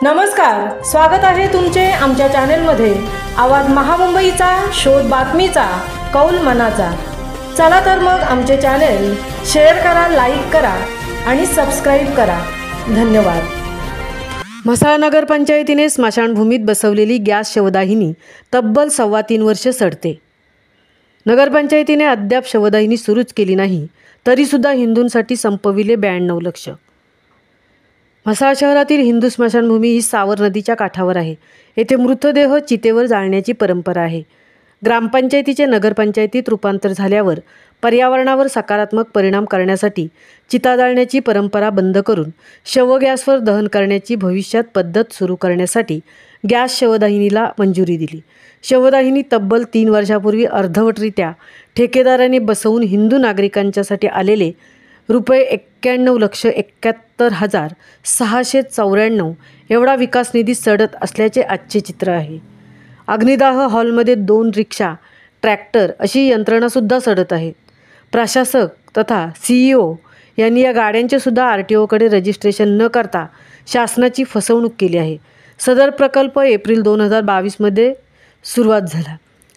नमस्कार, स्वागत आहे तुमचे आमच्या चॅनेलमध्ये। आवाज महामुंबईचा, शोध बातमीचा, कौल मनाचा। चला तर मग आमचे चॅनेल शेअर करा, लाईक करा आणि सबस्क्राइब करा। धन्यवाद। म्हसाळ नगरपंचायतीने स्मशानभूमीत बसवलेली गॅस शवदाहिनी तब्बल 3.25 वर्ष सडते। नगरपंचायतीने अद्याप शवदाहिनी सुरूच केली नाही, तरीसुद्धा हिंदूंसाठी संपविले 92 लक्ष। म्हसाळ शहरातील हिंदू स्मशानभूमी ही सावर नदीच्या काठावर आहे। येथे मृतदेह चितेवर जाळण्याची परंपरा आहे। ग्रामपंचायतीचे नगरपंचायतीत रूपांतर झाल्यावर पर्यावरणावर सकारात्मक परिणाम करण्यासाठी चिता जाळण्याची परंपरा बंद करून शवगॅसवर दहन करण्याची भविष्यात पद्धत सुरू करण्यासाठी गॅस शवदाहिनीला मंजुरी दिली। शवदाहिनी तब्बल 3 वर्षापूर्वी अर्धवटरित्या ठेकेदाराने बसवून हिंदू नागरिकांच्यासाठी आलेले ₹91,71,694 एवढा विकास निधी सडत असल्याचे आजचे चित्र आहे। अग्निदाह हॉलमध्ये 2 रिक्षा, ट्रॅक्टर अशी यंत्रणासुद्धा सडत आहेत। प्रशासक तथा CEO यांनी या गाड्यांचे सुद्धा RTOकडे रजिस्ट्रेशन न करता शासनाची फसवणूक केली आहे। सदर प्रकल्प एप्रिल 2022मध्ये सुरुवात झाला।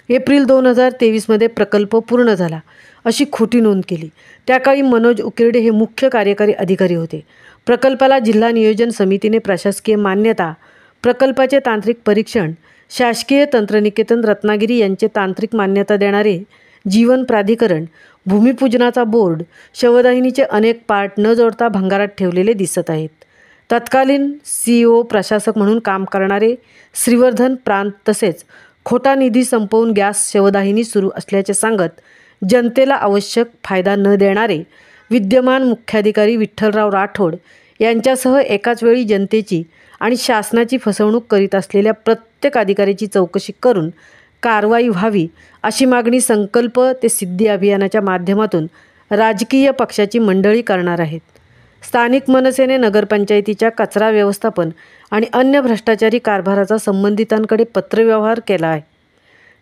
एप्रिल 2023मध्ये प्रकल्प पूर्ण झाला अशी खोटी नोंद केली। त्याकाळी मनोज उकिरडे हे मुख्य कार्यकारी अधिकारी होते। प्रकल्पाला जिल्हा नियोजन समितीने प्रशासकीय मान्यता, प्रकल्पाचे तांत्रिक परीक्षण, शासकीय तंत्रनिकेतन रत्नागिरी यांचे तांत्रिक मान्यता देणारे जीवन प्राधिकरण, भूमिपूजनाचा बोर्ड, शवदाहिनीचे अनेक पार्ट न जोडता भंगारात ठेवलेले दिसत आहेत। तत्कालीन CEO प्रशासक म्हणून काम करणारे श्रीवर्धन प्रांत तसेच खोटा निधी संपवून गॅस शवदाहिनी सुरू असल्याचे सांगत जनतेला आवश्यक फायदा न देणारे विद्यमान मुख्याधिकारी विठ्ठलराव राठोड यांच्यासह एकाच वेळी जनतेची आणि शासनाची फसवणूक करीत असलेल्या प्रत्येक अधिकाऱ्याची चौकशी करून कारवाई व्हावी अशी मागणी संकल्प ते सिद्धी अभियानाच्या माध्यमातून राजकीय पक्षाची मंडळी करणार आहेत। स्थानिक मनसेने नगरपंचायतीच्या कचरा व्यवस्थापन आणि अन्य भ्रष्टाचारी कारभाराचा संबंधितांकडे पत्रव्यवहार केला आहे।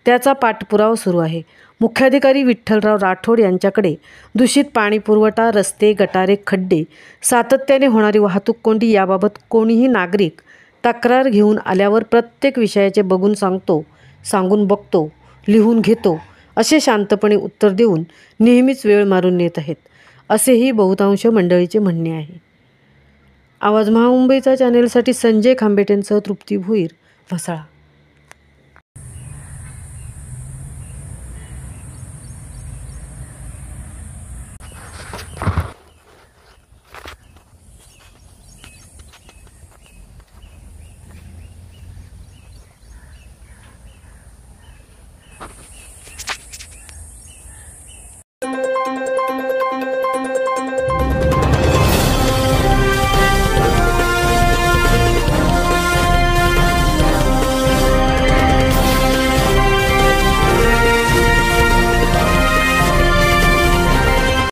त्याचा पाठपुरावा सुरू आहे। मुख्याधिकारी विठ्ठलराव राठोड यांच्याकडे दूषित पाणी पुरवठा, रस्ते, गटारे, खड्डे, सातत्याने होणारी वाहतूक कोंडी याबाबत कोणीही नागरिक तक्रार घेऊन आल्यावर प्रत्येक विषयाचे बघून सांगून बघतो, लिहून घेतो असे शांतपणे उत्तर देऊन नेहमीच वेळ मारून नेत आहेत, असेही बहुतांश मंडळीचे म्हणणे आहे। आवाज महामुंबईचा चॅनेलसाठी संजय खांबेटेंसह तृप्ती भुईर, म्हसाळा।